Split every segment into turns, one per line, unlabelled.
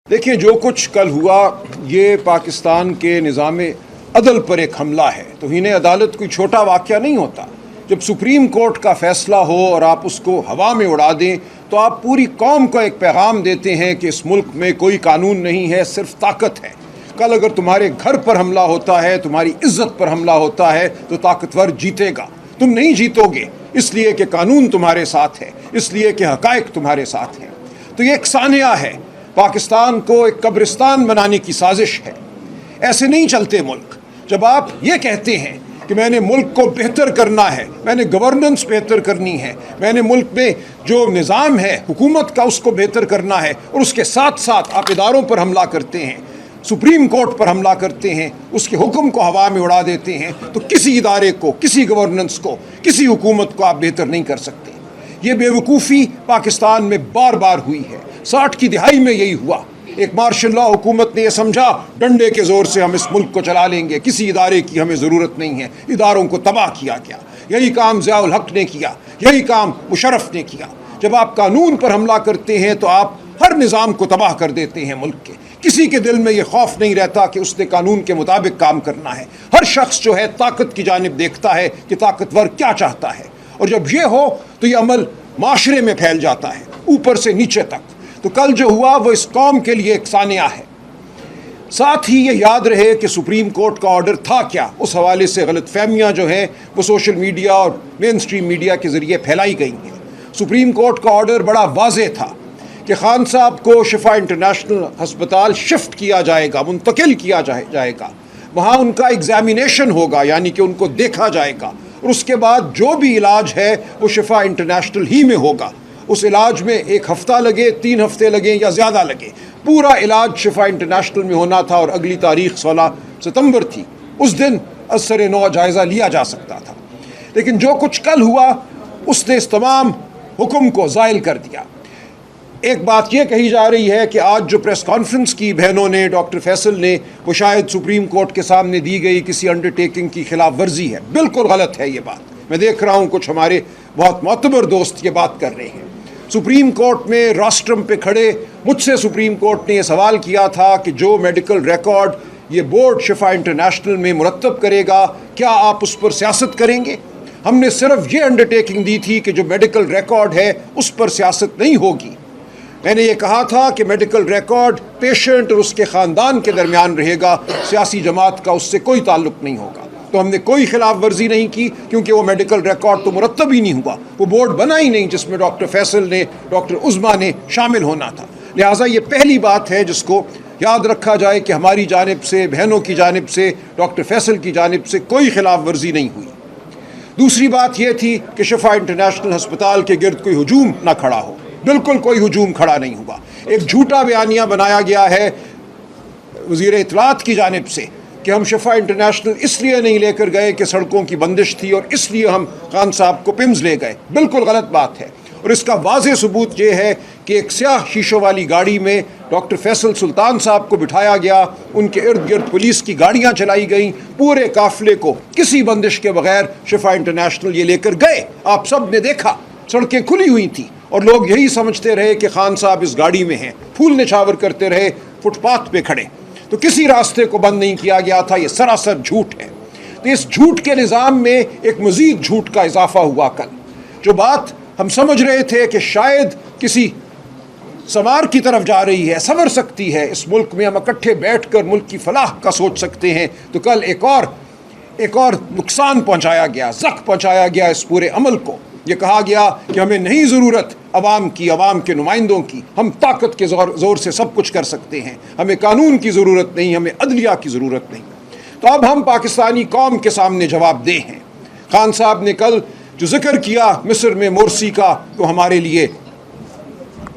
دیکھیں جو کچھ کل ہوا یہ پاکستان کے نظام عدل پر ایک حملہ ہے۔ توہین عدالت کوئی چھوٹا واقعہ نہیں ہوتا۔ جب سپریم کورٹ کا فیصلہ ہو اور آپ اس کو ہوا میں اڑا دیں تو آپ پوری قوم کو ایک پیغام دیتے ہیں کہ اس ملک میں کوئی قانون نہیں ہے، صرف طاقت ہے۔ کل اگر تمہارے گھر پر حملہ ہوتا ہے، تمہاری عزت پر حملہ ہوتا ہے تو طاقتور جیتے گا، تم نہیں جیتو گے، اس لیے کہ قانون تمہارے ساتھ ہے، اس لیے کہ حقائق تمہارے ساتھ ہیں۔ تو یہ ایک سانحہ ہے، پاکستان کو ایک قبرستان بنانے کی سازش ہے۔ ایسے نہیں چلتے ملک۔ جب آپ یہ کہتے ہیں کہ میں نے ملک کو بہتر کرنا ہے، میں نے گورننس بہتر کرنی ہے، میں نے ملک میں جو نظام ہے حکومت کا اس کو بہتر کرنا ہے، اور اس کے ساتھ ساتھ آپ اداروں پر حملہ کرتے ہیں، سپریم کورٹ پر حملہ کرتے ہیں، اس کے حکم کو ہوا میں اڑا دیتے ہیں، تو کسی ادارے کو، کسی گورننس کو، کسی حکومت کو آپ بہتر نہیں کر سکتے۔ یہ بے وقوفی پاکستان میں بار بار ہوئی ہے۔ 60 کی دہائی میں یہی ہوا۔ ایک مارشل لا حکومت نے یہ سمجھا ڈنڈے کے زور سے ہم اس ملک کو چلا لیں گے، کسی ادارے کی ہمیں ضرورت نہیں ہے، اداروں کو تباہ کیا گیا۔ یہی کام ضیاء الحق نے کیا، یہی کام مشرف نے کیا۔ جب آپ قانون پر حملہ کرتے ہیں تو آپ ہر نظام کو تباہ کر دیتے ہیں ملک کے۔ کسی کے دل میں یہ خوف نہیں رہتا کہ اس نے قانون کے مطابق کام کرنا ہے۔ ہر شخص جو ہے طاقت کی جانب دیکھتا ہے کہ طاقتور کیا چاہتا ہے، اور جب یہ ہو تو یہ عمل معاشرے میں پھیل جاتا ہے، اوپر سے نیچے تک۔ تو کل جو ہوا وہ اس قوم کے لیے ایک سانحہ ہے۔ ساتھ ہی یہ یاد رہے کہ سپریم کورٹ کا آرڈر تھا کیا۔ اس حوالے سے غلط فہمیاں جو ہیں وہ سوشل میڈیا اور مین سٹریم میڈیا کے ذریعے پھیلائی گئی ہیں۔ سپریم کورٹ کا آرڈر بڑا واضح تھا کہ خان صاحب کو شفا انٹرنیشنل ہسپتال شفٹ کیا جائے گا، منتقل کیا جائے گا، وہاں ان کا ایگزامینیشن ہوگا، یعنی کہ ان کو دیکھا جائے گا، اور اس کے بعد جو بھی علاج ہے وہ شفا انٹرنیشنل ہی میں ہوگا۔ اس علاج میں 1 ہفتہ لگے، 3 ہفتے لگیں یا زیادہ لگے، پورا علاج شفا انٹرنیشنل میں ہونا تھا، اور اگلی تاریخ 16 ستمبر تھی۔ اس دن از سر نو جائزہ لیا جا سکتا تھا۔ لیکن جو کچھ کل ہوا اس نے اس تمام حکم کو زائل کر دیا۔ ایک بات یہ کہی جا رہی ہے کہ آج جو پریس کانفرنس کی بہنوں نے، ڈاکٹر فیصل نے، وہ شاید سپریم کورٹ کے سامنے دی گئی کسی انڈرٹیکنگ کی خلاف ورزی ہے۔ بالکل غلط ہے یہ بات۔ میں دیکھ رہا ہوں کچھ ہمارے بہت معتبر دوست یہ بات کر رہے ہیں۔ سپریم کورٹ میں راسٹرم پہ کھڑے مجھ سے سپریم کورٹ نے یہ سوال کیا تھا کہ جو میڈیکل ریکارڈ یہ بورڈ شفا انٹرنیشنل میں مرتب کرے گا، کیا آپ اس پر سیاست کریں گے؟ ہم نے صرف یہ انڈرٹیکنگ دی تھی کہ جو میڈیکل ریکارڈ ہے اس پر سیاست نہیں ہوگی۔ میں نے یہ کہا تھا کہ میڈیکل ریکارڈ پیشنٹ اور اس کے خاندان کے درمیان رہے گا، سیاسی جماعت کا اس سے کوئی تعلق نہیں ہوگا۔ تو ہم نے کوئی خلاف ورزی نہیں کی، کیونکہ وہ میڈیکل ریکارڈ تو مرتب ہی نہیں ہوا، وہ بورڈ بنا ہی نہیں جس میں ڈاکٹر فیصل نے، ڈاکٹر عظمیٰ نے شامل ہونا تھا۔ لہٰذا یہ پہلی بات ہے جس کو یاد رکھا جائے کہ ہماری جانب سے، بہنوں کی جانب سے، ڈاکٹر فیصل کی جانب سے کوئی خلاف ورزی نہیں ہوئی۔ دوسری بات یہ تھی کہ شفا انٹرنیشنل ہسپتال کے گرد کوئی ہجوم نہ کھڑا ہو۔ بالکل کوئی ہجوم کھڑا نہیں ہوا۔ ایک جھوٹا بیانیہ بنایا گیا ہے وزیر اطلاعات کی جانب سے کہ ہم شفا انٹرنیشنل اس لیے نہیں لے کر گئے کہ سڑکوں کی بندش تھی اور اس لیے ہم خان صاحب کو پمز لے گئے۔ بالکل غلط بات ہے، اور اس کا واضح ثبوت یہ ہے کہ ایک سیاہ شیشوں والی گاڑی میں ڈاکٹر فیصل سلطان صاحب کو بٹھایا گیا، ان کے ارد گرد پولیس کی گاڑیاں چلائی گئیں، پورے قافلے کو کسی بندش کے بغیر شفا انٹرنیشنل یہ لے کر گئے۔ آپ سب نے دیکھا، سڑکیں کھلی ہوئی تھیں، اور لوگ یہی سمجھتے رہے کہ خان صاحب اس گاڑی میں ہیں، پھول نچھاور کرتے رہے فٹ پاتھ پہ کھڑے۔ تو کسی راستے کو بند نہیں کیا گیا تھا۔ یہ سراسر جھوٹ ہے۔ تو اس جھوٹ کے نظام میں ایک مزید جھوٹ کا اضافہ ہوا کل۔ جو بات ہم سمجھ رہے تھے کہ شاید کسی سوار کی طرف جا رہی ہے، سنور سکتی ہے، اس ملک میں ہم اکٹھے بیٹھ کر ملک کی فلاح کا سوچ سکتے ہیں، تو کل ایک اور نقصان پہنچایا گیا، زخم پہنچایا گیا اس پورے عمل کو۔ یہ کہا گیا کہ ہمیں نہیں ضرورت عوام کی، عوام کے نمائندوں کی، ہم طاقت کے زور سے سب کچھ کر سکتے ہیں، ہمیں قانون کی ضرورت نہیں، ہمیں عدلیہ کی ضرورت نہیں۔ تو اب ہم پاکستانی قوم کے سامنے جواب دہ ہیں۔ خان صاحب نے کل جو ذکر کیا مصر میں مورسی کا، تو ہمارے لیے،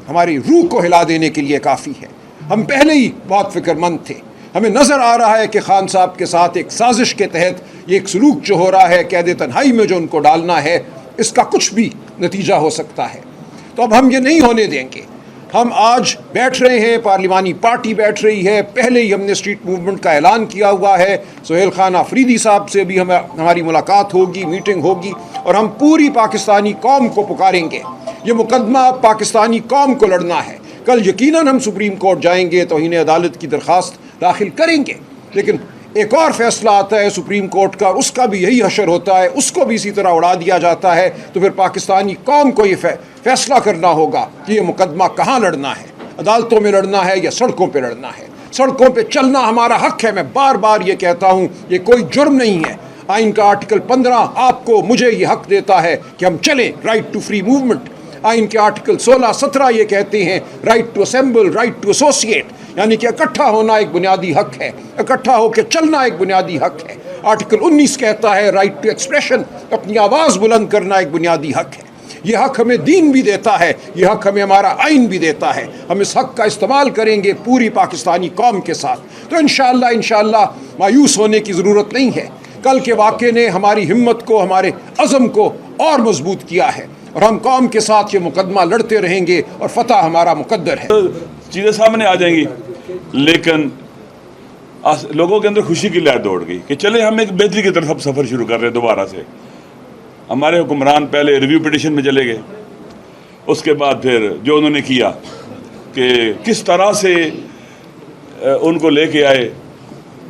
ہماری روح کو ہلا دینے کے لیے کافی ہے۔ ہم پہلے ہی بہت فکر مند تھے۔ ہمیں نظر آ رہا ہے کہ خان صاحب کے ساتھ ایک سازش کے تحت یہ ایک سلوک جو ہو رہا ہے، قید تنہائی میں جو ان کو ڈالنا ہے، اس کا کچھ بھی نتیجہ ہو سکتا ہے۔ تو اب ہم یہ نہیں ہونے دیں گے۔ ہم آج بیٹھ رہے ہیں، پارلیمانی پارٹی بیٹھ رہی ہے، پہلے ہی ہم نے اسٹریٹ موومنٹ کا اعلان کیا ہوا ہے۔ سہیل خان آفریدی صاحب سے بھی ہماری ملاقات ہوگی، میٹنگ ہوگی، اور ہم پوری پاکستانی قوم کو پکاریں گے۔ یہ مقدمہ پاکستانی قوم کو لڑنا ہے۔ کل یقیناً ہم سپریم کورٹ جائیں گے، توہین عدالت کی درخواست داخل کریں گے، لیکن ایک اور فیصلہ آتا ہے سپریم کورٹ کا، اس کا بھی یہی حشر ہوتا ہے، اس کو بھی اسی طرح اڑا دیا جاتا ہے، تو پھر پاکستانی قوم کو یہ فیصلہ کرنا ہوگا کہ یہ مقدمہ کہاں لڑنا ہے، عدالتوں میں لڑنا ہے یا سڑکوں پہ لڑنا ہے۔ سڑکوں پہ چلنا ہمارا حق ہے، میں بار بار یہ کہتا ہوں، یہ کوئی جرم نہیں ہے۔ آئین کا آرٹیکل 15 آپ کو مجھے یہ حق دیتا ہے کہ ہم چلیں، رائٹ ٹو فری موومنٹ۔ آئین کے آرٹیکل 16 17 یہ کہتے ہیں right to assemble, right to associate, یعنی کہ اکٹھا ہونا ایک بنیادی حق ہے، اکٹھا ہو کے چلنا ایک بنیادی حق ہے۔ آرٹیکل 19 کہتا ہے رائٹ ٹو ایکسپریشن، اپنی آواز بلند کرنا ایک بنیادی حق ہے۔ یہ حق ہمیں دین بھی دیتا ہے، یہ حق ہمیں ہمارا آئین بھی دیتا ہے۔ ہم اس حق کا استعمال کریں گے پوری پاکستانی قوم کے ساتھ، تو انشاءاللہ مایوس ہونے کی ضرورت نہیں ہے۔ کل کے واقعے نے ہماری ہمت کو، ہمارے عزم کو اور مضبوط کیا ہے، اور ہم قوم کے ساتھ یہ مقدمہ لڑتے رہیں گے، اور فتح ہمارا مقدر ہے۔
چیزیں سامنے آ جائیں گی، لیکن لوگوں کے اندر خوشی کی لہر دوڑ گئی کہ چلے ہم ایک بہتری کی طرف سفر شروع کر رہے ہیں دوبارہ سے۔ ہمارے حکمران پہلے ریویو پٹیشن میں چلے گئے، اس کے بعد پھر جو انہوں نے کیا کہ کس طرح سے ان کو لے کے آئے،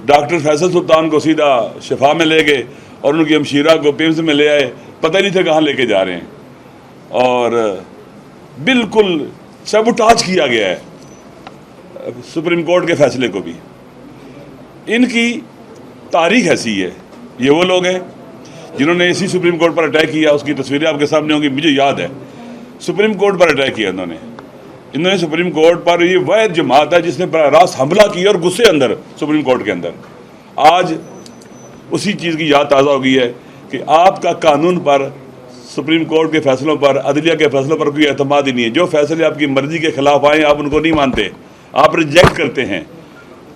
ڈاکٹر فیصل سلطان کو سیدھا شفا میں لے گئے اور ان کی ہمشیرہ کو پیمز میں لے آئے، پتہ نہیں تھا کہاں لے کے جا رہے ہیں، اور بالکل سیبوٹاج کیا گیا ہے سپریم کورٹ کے فیصلے کو بھی۔ ان کی تاریخ ایسی ہے، یہ وہ لوگ ہیں جنہوں نے اسی سپریم کورٹ پر اٹیک کیا، اس کی تصویریں آپ کے سامنے ہوں گی، مجھے یاد ہے سپریم کورٹ پر اٹیک کیا انہوں نے سپریم کورٹ پر، یہ واحد جماعت ہے جس نے براہ راست حملہ کیا اور غصے اندر سپریم کورٹ کے اندر۔ آج اسی چیز کی یاد تازہ ہو گئی ہے کہ آپ کا قانون پر، سپریم کورٹ کے فیصلوں پر، عدلیہ کے فیصلوں پر کوئی اعتماد ہی نہیں ہے۔ جو فیصلے آپ کی مرضی کے خلاف آئیں آپ ان کو نہیں مانتے، آپ ریجیکٹ کرتے ہیں۔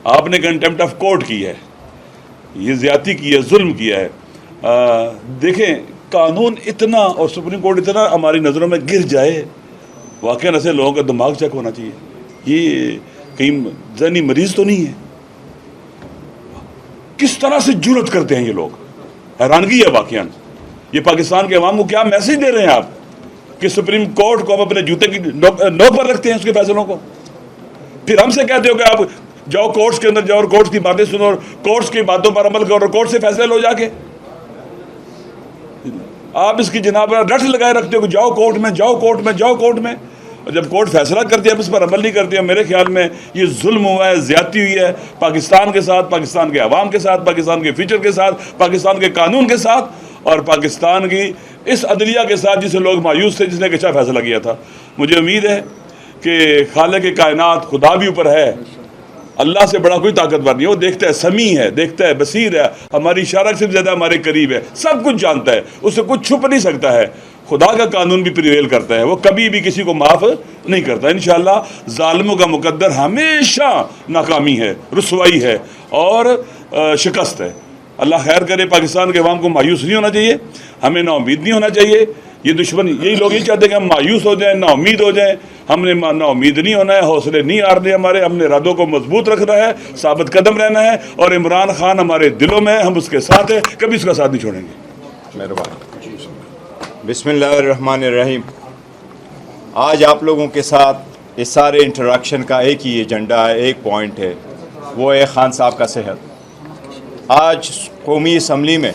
آپ نے کنٹیمپٹ آف کورٹ کی ہے، یہ زیادتی کی ہے، ظلم کیا ہے۔ دیکھیں قانون اتنا اور سپریم کورٹ اتنا ہماری نظروں میں گر جائے، واقعاً ایسے لوگوں کا دماغ چیک ہونا چاہیے، یہ کہیں ذہنی مریض تو نہیں ہے۔ کس طرح سے جرأت کرتے ہیں یہ لوگ، حیرانگی ہے واقعاً۔ یہ پاکستان کے عوام کو کیا میسج دے رہے ہیں آپ کہ سپریم کورٹ کو آپ اپنے جوتے کی نوک پر رکھتے ہیں، اس کے فیصلوں کو، پھر ہم سے کہتے ہو کہ آپ جاؤ کورٹس کے اندر جاؤ اور کورٹس کی باتیں سنو اور کورٹس کی باتوں پر عمل کرو اور کورٹ سے فیصلے لو جا کے۔ آپ اس کی جناب رٹ لگائے رکھتے ہو کہ جاؤ کورٹ میں، جاؤ کورٹ میں، جاؤ کورٹ میں، اور جب کورٹ فیصلہ کرتی ہے آپ اس پر عمل نہیں کرتے ہیں۔ میرے خیال میں یہ ظلم ہوا ہے، زیادتی ہوئی ہے پاکستان کے ساتھ، پاکستان کے عوام کے ساتھ، پاکستان کے فیوچر کے ساتھ، پاکستان کے قانون کے ساتھ، اور پاکستان کی اس عدلیہ کے ساتھ جسے لوگ مایوس تھے، جس نے ایک اچھا فیصلہ کیا تھا۔ مجھے امید ہے کہ خالق کائنات خدا بھی اوپر ہے، اللہ سے بڑا کوئی طاقتور نہیں ہے، وہ دیکھتا ہے، سمیع ہے، دیکھتا ہے، بصیر ہے، ہماری اشارہ سے زیادہ ہمارے قریب ہے، سب کچھ جانتا ہے، اس سے کچھ چھپ نہیں سکتا ہے۔ خدا کا قانون بھی پریویل کرتا ہے، وہ کبھی بھی کسی کو معاف نہیں کرتا۔ انشاءاللہ ظالموں کا مقدر ہمیشہ ناکامی ہے، رسوائی ہے اور شکست ہے۔ اللہ خیر کرے، پاکستان کے عوام کو مایوس نہیں ہونا چاہیے، ہمیں نا امید نہیں ہونا چاہیے۔ یہ دشمن یہی لوگ یہ چاہتے ہیں کہ ہم مایوس ہو جائیں، نا امید ہو جائیں۔ ہم نے نا امید نہیں ہونا ہے، حوصلے نہیں ہارنے ہمارے، ہم نے ارادوں کو مضبوط رکھنا ہے، ثابت قدم رہنا ہے، اور عمران خان ہمارے دلوں میں ہے، ہم اس کے ساتھ ہیں، کبھی اس کا ساتھ نہیں چھوڑیں گے۔
مہربانی۔ بسم اللہ الرحمن الرحیم۔ آج آپ لوگوں کے ساتھ اس سارے انٹریکشن کا ایک ہی ایجنڈا ہے، ایک پوائنٹ ہے، وہ ہے خان صاحب کا صحت۔ آج قومی اسمبلی میں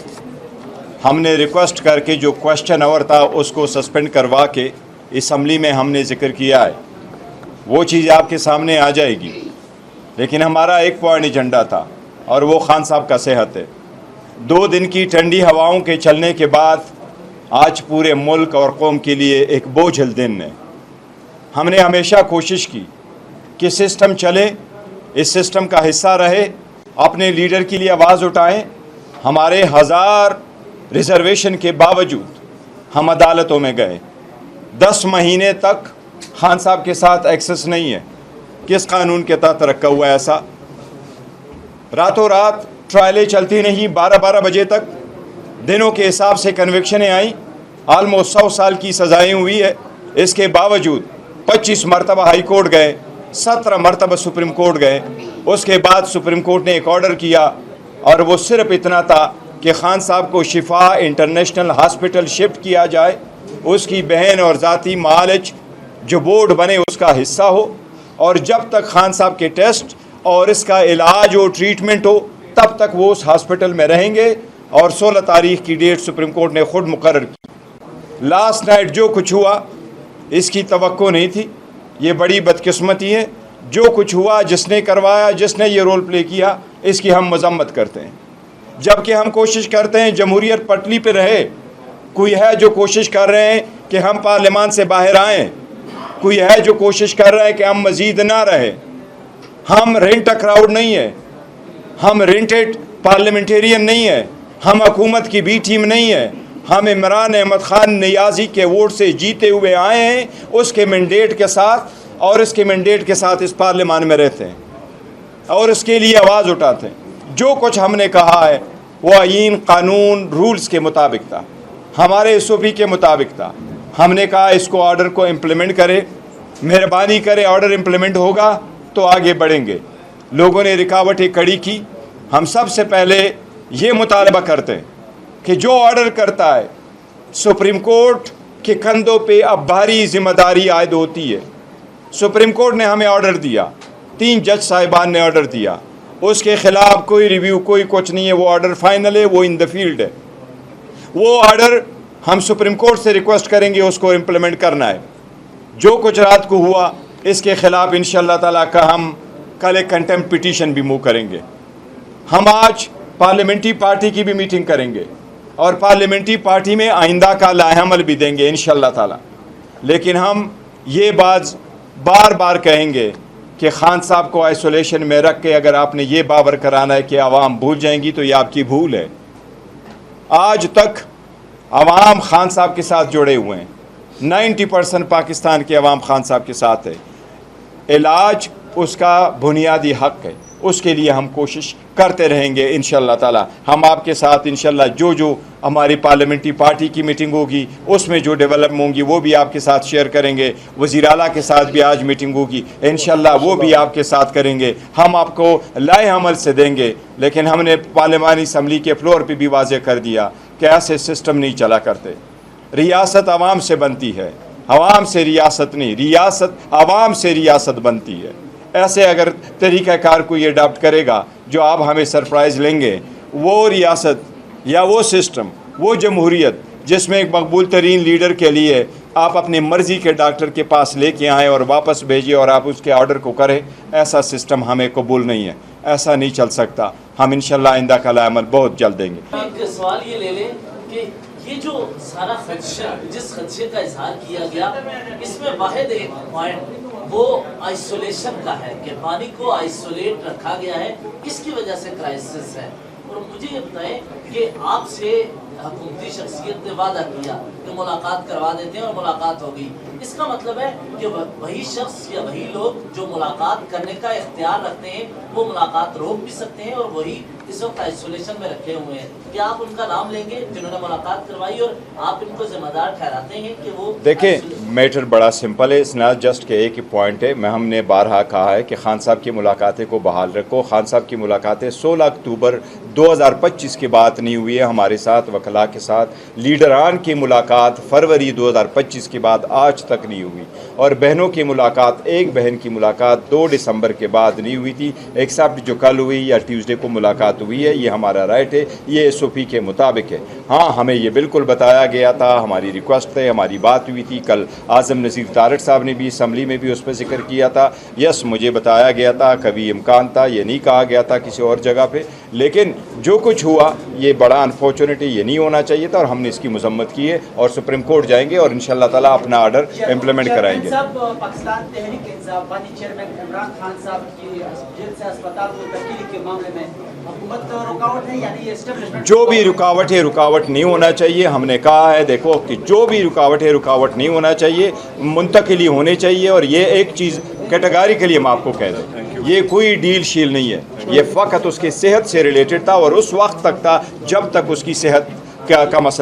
ہم نے ریکویسٹ کر کے جو کوشچن آور تھا اس کو سسپینڈ کروا کے اسمبلی میں ہم نے ذکر کیا ہے، وہ چیز آپ کے سامنے آ جائے گی، لیکن ہمارا ایک پوائنٹ ایجنڈا تھا اور وہ خان صاحب کا صحت ہے۔ 2 دن کی ٹھنڈی ہواؤں کے چلنے کے بعد آج پورے ملک اور قوم کے لیے ایک بوجھل دن ہے۔ ہم نے ہمیشہ کوشش کی کہ سسٹم چلے، اس سسٹم کا حصہ رہے، اپنے لیڈر کے لیے آواز اٹھائیں۔ ہمارے 1000 ریزرویشن کے باوجود ہم عدالتوں میں گئے، 10 مہینے تک خان صاحب کے ساتھ ایکسس نہیں ہے۔ کس قانون کے تحت رکھا ہوا ہے ایسا؟ راتوں رات ٹرائلیں چلتی نہیں، 12 بجے تک دنوں کے حساب سے کنوکشنیں آئیں، آلموسٹ 100 سال کی سزائیں ہوئی ہے۔ اس کے باوجود 25 مرتبہ ہائی کورٹ گئے، 17 مرتبہ سپریم کورٹ گئے۔ اس کے بعد سپریم کورٹ نے ایک آرڈر کیا، اور وہ صرف اتنا تھا کہ خان صاحب کو شفا انٹرنیشنل ہاسپٹل شفٹ کیا جائے، اس کی بہن اور ذاتی معالج جو بورڈ بنے اس کا حصہ ہو، اور جب تک خان صاحب کے ٹیسٹ اور اس کا علاج ہو، ٹریٹمنٹ ہو، تب تک وہ اس ہاسپٹل میں رہیں گے. اور 16 تاریخ کی ڈیٹ سپریم کورٹ نے خود مقرر کی. لاسٹ نائٹ جو کچھ ہوا اس کی توقع نہیں تھی. یہ بڑی بدقسمتی ہے. جو کچھ ہوا، جس نے کروایا، جس نے یہ رول پلے کیا، اس کی ہم مذمت کرتے ہیں. جبکہ ہم کوشش کرتے ہیں جمہوریت پٹری پہ رہے. کوئی ہے جو کوشش کر رہے ہیں کہ ہم پارلیمان سے باہر آئیں، کوئی ہے جو کوشش کر رہا ہے کہ ہم مزید نہ رہے. ہم رینٹ کراؤڈ نہیں ہے، ہم رینٹڈ پارلیمنٹیرین نہیں ہے، ہم حکومت کی بی ٹیم نہیں ہے. ہم عمران احمد خان نیازی کے ووٹ سے جیتے ہوئے آئے ہیں، اس کے مینڈیٹ کے ساتھ، اور اس کے مینڈیٹ کے ساتھ اس پارلیمان میں رہتے ہیں اور اس کے لیے آواز اٹھاتے ہیں. جو کچھ ہم نے کہا ہے وہ آئین، قانون، رولز کے مطابق تھا، ہمارے ایس او پی کے مطابق تھا. ہم نے کہا اس کو آرڈر کو امپلیمنٹ کرے، مہربانی کرے، آرڈر امپلیمنٹ ہوگا تو آگے بڑھیں گے. لوگوں نے رکاوٹیں کھڑی کی. ہم سب سے پہلے یہ مطالبہ کرتے ہیں کہ جو آرڈر کرتا ہے سپریم کورٹ کے کندھوں پہ اب بھاری ذمہ داری عائد ہوتی ہے. سپریم کورٹ نے ہمیں آرڈر دیا، 3 جج صاحبان نے آرڈر دیا، اس کے خلاف کوئی ریویو، کوئی کچھ نہیں ہے. وہ آرڈر فائنل ہے، وہ ان دا فیلڈ ہے. وہ آرڈر ہم سپریم کورٹ سے ریکویسٹ کریں گے اس کو امپلیمنٹ کرنا ہے. جو کچھ رات کو ہوا اس کے خلاف انشاءاللہ تعالیٰ کا ہم کل ایک کنٹمپٹ پٹیشن بھی موو کریں گے. ہم آج پارلیمنٹری پارٹی کی بھی میٹنگ کریں گے اور پارلیمنٹری پارٹی میں آئندہ کا لائحہ عمل بھی دیں گے انشاءاللہ تعالیٰ. لیکن ہم یہ بات بار بار کہیں گے کہ خان صاحب کو آئسولیشن میں رکھ کے اگر آپ نے یہ باور کرانا ہے کہ عوام بھول جائیں گی تو یہ آپ کی بھول ہے. آج تک عوام خان صاحب کے ساتھ جڑے ہوئے ہیں. 90% پاکستان کے عوام خان صاحب کے ساتھ ہے. علاج اس کا بنیادی حق ہے، اس کے لیے ہم کوشش کرتے رہیں گے انشاءاللہ تعالی. ہم آپ کے ساتھ انشاءاللہ جو ہماری پارلیمنٹری پارٹی کی میٹنگ ہوگی اس میں جو ڈیولپ ہوں گی وہ بھی آپ کے ساتھ شیئر کریں گے. وزیر اعلیٰ کے ساتھ بھی آج میٹنگ ہوگی انشاءاللہ، وہ بھی آپ کے ساتھ کریں گے. ہم آپ کو لائحہ عمل سے دیں گے. لیکن ہم نے پارلیمانی اسمبلی کے فلور پہ بھی واضح کر دیا کہ ایسے سسٹم نہیں چلا کرتے. ریاست عوام سے بنتی ہے، عوام سے ریاست نہیں. ریاست عوام سے ریاست بنتی ہے. ایسے اگر طریقہ کار کو یہ اڈاپٹ کرے گا جو آپ ہمیں سرپرائز لیں گے، وہ ریاست یا وہ سسٹم، وہ جمہوریت جس میں ایک مقبول ترین لیڈر کے لیے آپ اپنی مرضی کے ڈاکٹر کے پاس لے کے آئیں اور واپس بھیجیں اور آپ اس کے آرڈر کو کریں، ایسا سسٹم ہمیں قبول نہیں ہے. ایسا نہیں چل سکتا. ہم انشاءاللہ آئندہ کا لائحہ عمل بہت جلد دیں گے.
ایک سوال یہ لے لیں کہ یہ جو سارا خدشہ، جس خدشے کا اظہار کیا گیا، اس میں واحد ایک پوائنٹ وہ آئسولیشن کا ہے کہ پانی کو آئسولیٹ رکھا گیا ہے، اس کی وجہ سے کرائسس ہے. اور مجھے یہ بتائیں کہ آپ سے حکومتی شخصیت نے وعدہ کیا کہ ملاقات کروا دیتے ہیں اور ملاقات ہو گئی. اس کا مطلب ہے کہ وہی شخص یا وہی لوگ جو ملاقات کرنے کا اختیار رکھتے ہیں وہ ملاقات روک بھی سکتے ہیں، اور وہی اس وقت آئسولیشن میں رکھے ہوئے ہیں. کیا آپ ان کا نام لیں گے جنہوں نے ملاقات کروائی اور آپ ان کو ذمہ دار ٹھہراتے ہیں کہ وہ؟
دیکھیں، میٹر بڑا سمپل ہے. اس ناٹ جسٹ کہ ایک ہی پوائنٹ ہے. ہم نے بارہا کہا ہے کہ خان صاحب کی ملاقاتیں کو بحال رکھو. خان صاحب کی ملاقاتیں 16 اکتوبر 2025 کے بعد نہیں ہوئی ہے ہمارے ساتھ، وکلاء کے ساتھ. لیڈران کی ملاقات فروری 2025 کے بعد آج تک نہیں ہوئی. اور بہنوں کی ملاقات، ایک بہن کی ملاقات 2 دسمبر کے بعد نہیں ہوئی تھی، ایکسیپٹ جو کل ہوئی یا ٹیوزڈے کو ملاقات ہوئی ہے. یہ ہمارا رائٹ ہے، یہ ایس او پی کے مطابق ہے. ہاں، ہمیں یہ بالکل بتایا گیا تھا، ہماری ریکویسٹ ہے، ہماری بات ہوئی تھی. کل اعظم نذیر طارق صاحب نے بھی اسمبلی میں بھی اس پہ ذکر کیا تھا. یس، مجھے بتایا گیا تھا، کبھی امکان تھا، یہ نہیں کہا گیا تھا کسی اور جگہ پہ. لیکن جو کچھ ہوا یہ بڑا انفارچونیٹ ہے، یہ نہیں ہونا چاہیے تھا، اور ہم نے اس کی مذمت کی ہے اور سپریم کورٹ جائیں گے اور انشاءاللہ تعالیٰ اپنا آرڈر امپلیمنٹ کرائیں گے.
پاکستان تحریک انصاف پارٹی چیئرمین عمران خان صاحب کی جیل سے اسپتال کو تبدیلی کے معاملے میں حکومت رکاوٹ ہے، یعنی یہ اسٹیبلشمنٹ
جو بھی رکاوٹ ہے، رکاوٹ نہیں ہونا چاہیے. ہم نے کہا ہے دیکھو کہ جو بھی رکاوٹ ہے، رکاوٹ نہیں ہونا چاہیے، منتقلی ہونی چاہیے. اور یہ ایک چیز کیٹیگریکلی ہم آپ کو کہہ دیں، یہ کوئی ڈیل شیل نہیں ہے. یہ فقط اس کی صحت سے ریلیٹڈ تھا اور اس وقت تک تھا جب تک اس کی صحت کا مسئلہ